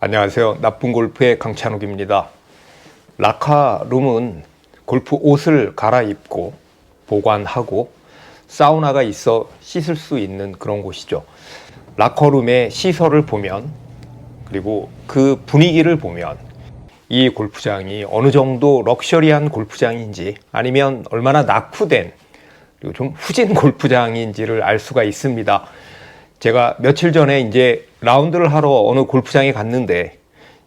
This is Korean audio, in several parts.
안녕하세요. 나쁜 골프의 강찬욱입니다. 라카룸은 골프 옷을 갈아입고 보관하고 사우나가 있어 씻을 수 있는 그런 곳이죠. 라커룸의 시설을 보면, 그리고 그 분위기를 보면 이 골프장이 어느 정도 럭셔리한 골프장인지 아니면 얼마나 낙후된 그리고 좀 후진 골프장인지를 알 수가 있습니다. 제가 며칠 전에 이제 라운드를 하러 어느 골프장에 갔는데,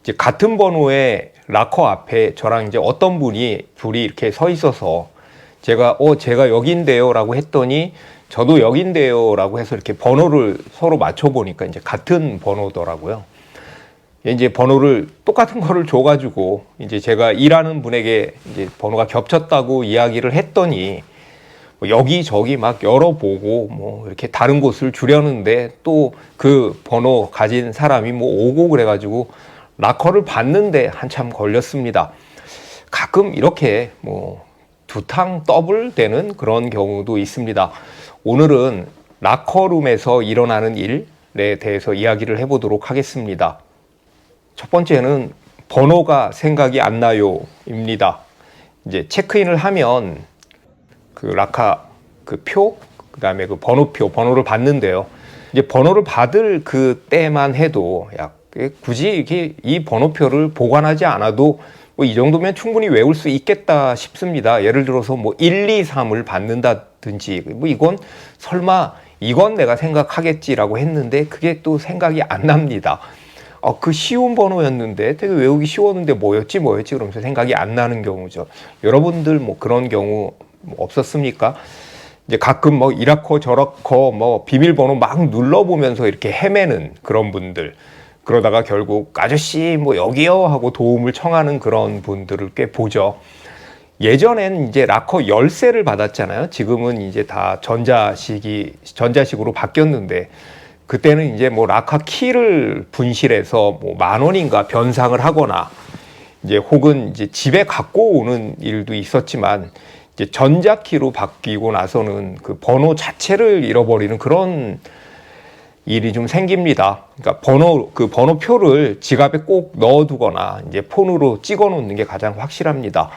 이제 같은 번호의 라커 앞에 저랑 이제 어떤 분이 둘이 이렇게 서 있어서 제가 여기인데요 라고 했더니 저도 여기인데요 라고 해서 이렇게 번호를 서로 맞춰보니까 이제 같은 번호더라고요. 이제 번호를 똑같은 거를 줘가지고 이제 제가 일하는 분에게 이제 번호가 겹쳤다고 이야기를 했더니 여기저기 막 열어보고 뭐 이렇게 다른 곳을 주려는데 또 그 번호 가진 사람이 뭐 오고 그래가지고 라커를 봤는데 한참 걸렸습니다. 가끔 이렇게 뭐 두탕 더블 되는 그런 경우도 있습니다. 오늘은 라커룸에서 일어나는 일에 대해서 이야기를 해보도록 하겠습니다. 첫 번째는 번호가 생각이 안 나요 입니다. 이제 체크인을 하면 그 라카 그 표, 그 다음에 그 번호를 받는데요. 이제 번호를 받을 그 때만 해도 굳이 이렇게 이 번호표를 보관하지 않아도 뭐 이 정도면 충분히 외울 수 있겠다 싶습니다. 예를 들어서 뭐 1, 2, 3을 받는다든지 뭐 이건 설마 이건 내가 생각하겠지라고 했는데 그게 또 생각이 안 납니다. 그 쉬운 번호였는데 되게 외우기 쉬웠는데 뭐였지 그러면서 생각이 안 나는 경우죠. 여러분들 뭐 그런 경우 없었습니까? 이제 가끔 뭐 이라커 저라커 뭐 비밀번호 막 눌러보면서 이렇게 헤매는 그런 분들, 그러다가 결국 아저씨 뭐 여기요 하고 도움을 청하는 그런 분들을 꽤 보죠. 예전엔 이제 라커 열쇠를 받았잖아요. 지금은 이제 다 전자식으로 바뀌었는데, 그때는 이제 뭐 라카 키를 분실해서 뭐 10,000원인가 변상을 하거나 이제 혹은 이제 집에 갖고 오는 일도 있었지만, 이제 전자키로 바뀌고 나서는 그 번호 자체를 잃어버리는 그런 일이 좀 생깁니다. 그러니까 번호표를 지갑에 꼭 넣어두거나 이제 폰으로 찍어 놓는 게 가장 확실합니다.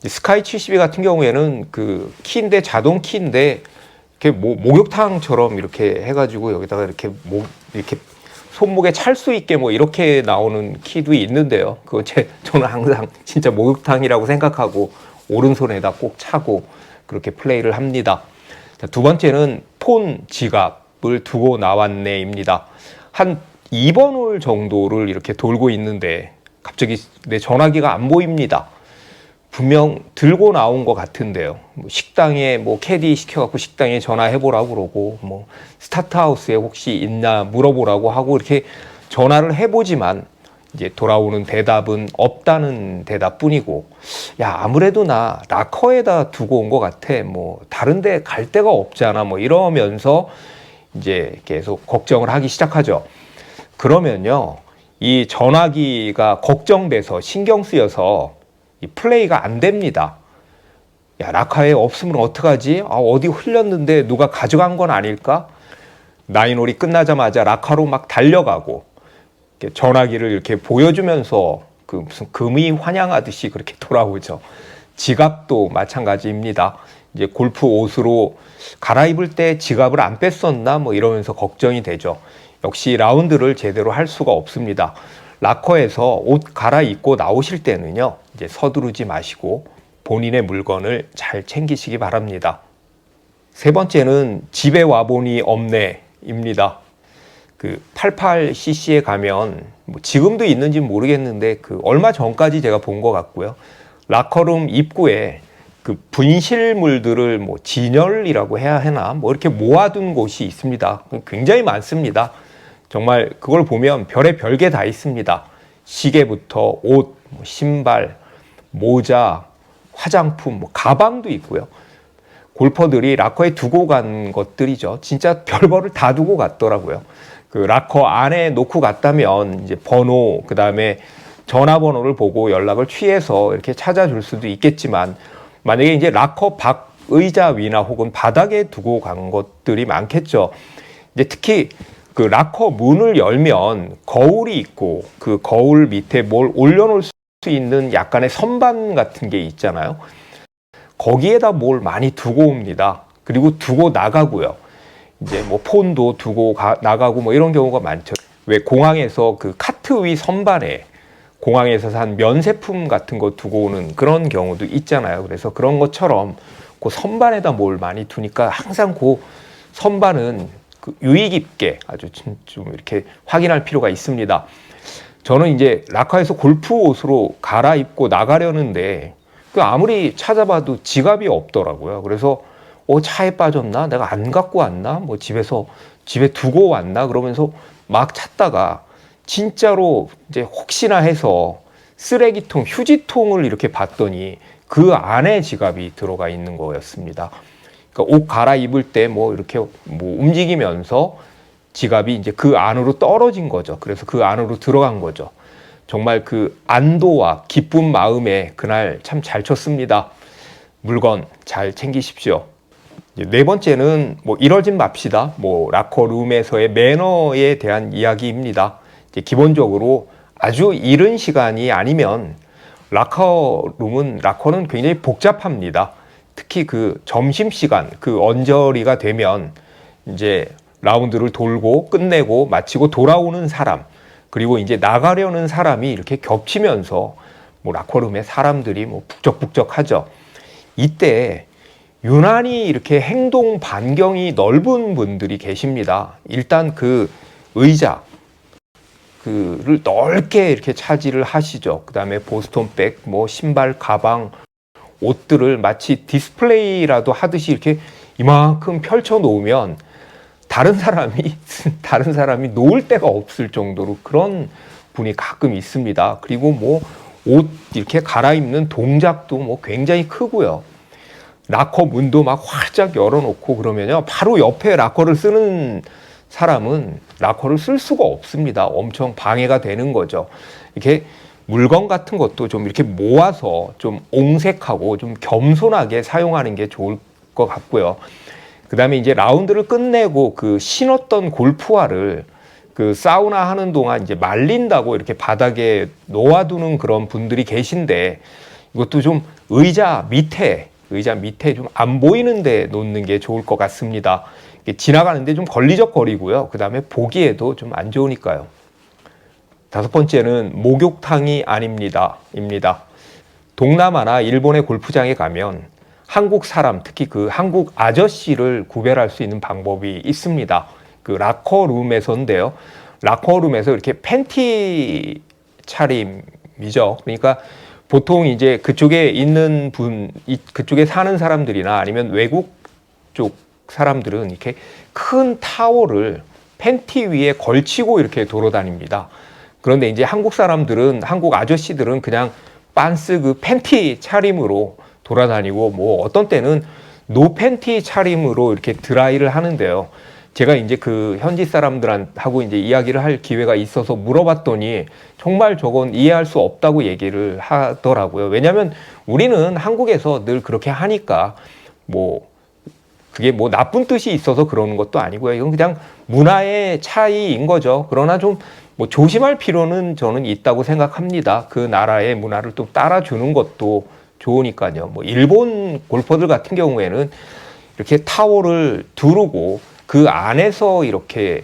스카이 72 같은 경우에는 그 키인데 자동 키인데 이렇게 목욕탕처럼 이렇게 해가지고 여기다가 이렇게 손목에 찰 수 있게 뭐 이렇게 나오는 키도 있는데요. 그거 저는 항상 진짜 목욕탕이라고 생각하고 오른손에다 꼭 차고 그렇게 플레이를 합니다. 자, 두 번째는 폰 지갑을 두고 나왔네입니다. 한 2번 홀 정도를 이렇게 돌고 있는데 갑자기 내 전화기가 안 보입니다. 분명 들고 나온 것 같은데요. 식당에 뭐 캐디 시켜갖고 식당에 전화해보라고 그러고 뭐 스타트하우스에 혹시 있나 물어보라고 하고 이렇게 전화를 해보지만 이제 돌아오는 대답은 없다는 대답뿐이고, 아무래도 나 라커에다 두고 온 것 같아. 뭐 다른데 갈 데가 없잖아. 뭐 이러면서 이제 계속 걱정을 하기 시작하죠. 그러면요, 이 전화기가 걱정돼서 신경 쓰여서 이 플레이가 안 됩니다. 라카에 없으면 어떡하지? 어디 흘렸는데 누가 가져간 건 아닐까? 나인홀이 끝나자마자 라카로 막 달려가고 전화기를 이렇게 보여주면서 그 무슨 금이 환영하듯이 그렇게 돌아오죠. 지갑도 마찬가지입니다. 이제 골프 옷으로 갈아입을 때 지갑을 안 뺐었나 뭐 이러면서 걱정이 되죠. 역시 라운드를 제대로 할 수가 없습니다. 라커에서 옷 갈아입고 나오실 때는요, 이제 서두르지 마시고 본인의 물건을 잘 챙기시기 바랍니다. 세 번째는 집에 와보니 없네입니다. 그 88cc에 가면 뭐 지금도 있는지 모르겠는데 그 얼마 전까지 제가 본 것 같고요. 라커룸 입구에 그 분실물들을 뭐 진열이라고 해야 하나 뭐 이렇게 모아둔 곳이 있습니다. 굉장히 많습니다. 정말 그걸 보면 별의 별게 다 있습니다. 시계부터 옷, 신발, 모자, 화장품, 가방도 있고요. 골퍼들이 라커에 두고 간 것들이죠. 진짜 별거를 다 두고 갔더라고요. 그 라커 안에 놓고 갔다면 이제 번호, 그 다음에 전화번호를 보고 연락을 취해서 이렇게 찾아줄 수도 있겠지만, 만약에 이제 라커 밖 의자 위나 혹은 바닥에 두고 간 것들이 많겠죠. 이제 특히 그 락커 문을 열면 거울이 있고 그 거울 밑에 뭘 올려놓을 수 있는 약간의 선반 같은 게 있잖아요. 거기에다 뭘 많이 두고 옵니다. 그리고 두고 나가고요. 이제 뭐 폰도 두고 나가고 뭐 이런 경우가 많죠. 왜 공항에서 그 카트 위 선반에 공항에서 산 면세품 같은 거 두고 오는 그런 경우도 있잖아요. 그래서 그런 것처럼 그 선반에다 뭘 많이 두니까 항상 그 선반은 그 유의 깊게 아주 좀 이렇게 확인할 필요가 있습니다. 저는 이제 락커에서 골프 옷으로 갈아입고 나가려는데 그 아무리 찾아봐도 지갑이 없더라고요. 그래서 차에 빠졌나? 내가 안 갖고 왔나? 뭐 집에 두고 왔나? 그러면서 막 찾다가 진짜로 이제 혹시나 해서 쓰레기통, 휴지통을 이렇게 봤더니 그 안에 지갑이 들어가 있는 거였습니다. 그러니까 옷 갈아입을 때 뭐 이렇게 뭐 움직이면서 지갑이 이제 그 안으로 떨어진 거죠. 그래서 그 안으로 들어간 거죠. 정말 그 안도와 기쁜 마음에 그날 참 잘 쳤습니다. 물건 잘 챙기십시오. 네 번째는 뭐 이러진 맙시다. 뭐 락커룸에서의 매너에 대한 이야기입니다. 이제 기본적으로 아주 이른 시간이 아니면 락커는 굉장히 복잡합니다. 특히 그 점심시간, 그 언저리가 되면 이제 라운드를 돌고 끝내고 마치고 돌아오는 사람, 그리고 이제 나가려는 사람이 이렇게 겹치면서 뭐 락커룸에 사람들이 뭐 북적북적하죠. 이때 유난히 이렇게 행동 반경이 넓은 분들이 계십니다. 일단 그 의자 그를 넓게 이렇게 차지를 하시죠. 그 다음에 보스턴백, 뭐 신발, 가방, 옷들을 마치 디스플레이라도 하듯이 이렇게 이만큼 펼쳐 놓으면 다른 사람이 놓을 데가 없을 정도로 그런 분이 가끔 있습니다. 그리고 뭐 옷 이렇게 갈아입는 동작도 뭐 굉장히 크고요. 락커 문도 막 활짝 열어놓고 그러면요, 바로 옆에 락커를 쓰는 사람은 락커를 쓸 수가 없습니다. 엄청 방해가 되는 거죠. 이렇게 물건 같은 것도 좀 이렇게 모아서 좀 옹색하고 좀 겸손하게 사용하는 게 좋을 것 같고요. 그 다음에 이제 라운드를 끝내고 그 신었던 골프화를 그 사우나 하는 동안 이제 말린다고 이렇게 바닥에 놓아두는 그런 분들이 계신데, 이것도 좀 의자 밑에 좀 안 보이는 데 놓는 게 좋을 것 같습니다. 지나가는데 좀 걸리적거리고요. 그 다음에 보기에도 좀 안 좋으니까요. 다섯 번째는 목욕탕이 아닙니다. 동남아나 일본의 골프장에 가면 한국 사람, 특히 그 한국 아저씨를 구별할 수 있는 방법이 있습니다. 그 락커룸에서인데요. 락커룸에서 이렇게 팬티 차림이죠. 그러니까 보통 이제 그쪽에 있는 그쪽에 사는 사람들이나 아니면 외국 쪽 사람들은 이렇게 큰 타월을 팬티 위에 걸치고 이렇게 돌아다닙니다. 그런데 이제 한국 아저씨들은 그냥 빤스 그 팬티 차림으로 돌아다니고, 뭐 어떤 때는 노 팬티 차림으로 이렇게 드라이를 하는데요. 제가 이제 그 현지 사람들하고 이제 이야기를 할 기회가 있어서 물어봤더니 정말 저건 이해할 수 없다고 얘기를 하더라고요. 왜냐하면 우리는 한국에서 늘 그렇게 하니까 뭐 그게 뭐 나쁜 뜻이 있어서 그러는 것도 아니고요. 이건 그냥 문화의 차이인 거죠. 그러나 좀 뭐 조심할 필요는 저는 있다고 생각합니다. 그 나라의 문화를 또 따라주는 것도 좋으니까요. 뭐 일본 골퍼들 같은 경우에는 이렇게 타월을 두르고 그 안에서 이렇게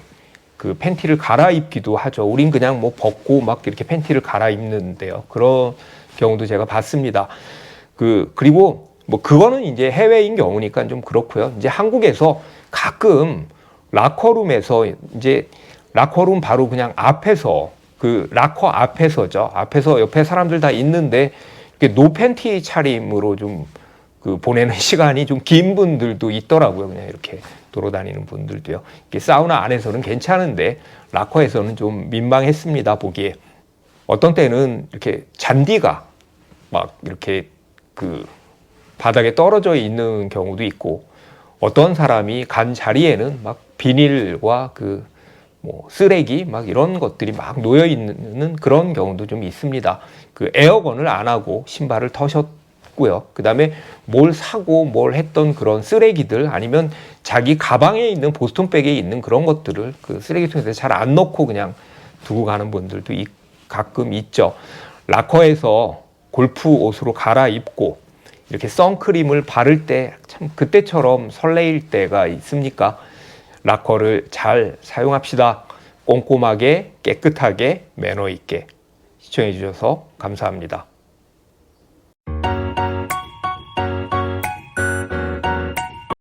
그 팬티를 갈아입기도 하죠. 우린 그냥 뭐 벗고 막 이렇게 팬티를 갈아입는데요. 그런 경우도 제가 봤습니다. 그리고 뭐 그거는 이제 해외인 경우니까 좀 그렇고요. 이제 한국에서 가끔 락커룸에서 이제 락커룸 바로 그냥 앞에서 그 락커 앞에서죠. 앞에서 옆에 사람들 다 있는데 노 팬티 차림으로 좀 그 보내는 시간이 좀 긴 분들도 있더라고요. 그냥 이렇게 돌아다니는 분들도요. 이게 사우나 안에서는 괜찮은데 락커에서는 좀 민망했습니다. 보기에. 어떤 때는 이렇게 잔디가 막 이렇게 그 바닥에 떨어져 있는 경우도 있고, 어떤 사람이 간 자리에는 막 비닐과 그 뭐 쓰레기 막 이런 것들이 막 놓여 있는 그런 경우도 좀 있습니다. 그 에어건을 안 하고 신발을 터셨고요. 그 다음에 뭘 사고 뭘 했던 그런 쓰레기들, 아니면 자기 가방에 있는 보스턴백에 있는 그런 것들을 그 쓰레기통에서 잘 안 넣고 그냥 두고 가는 분들도 가끔 있죠. 락커에서 골프 옷으로 갈아입고 이렇게 선크림을 바를 때 참 그때처럼 설레일 때가 있습니까? 락커를 잘 사용합시다. 꼼꼼하게 깨끗하게 매너 있게 시청해 주셔서 감사합니다.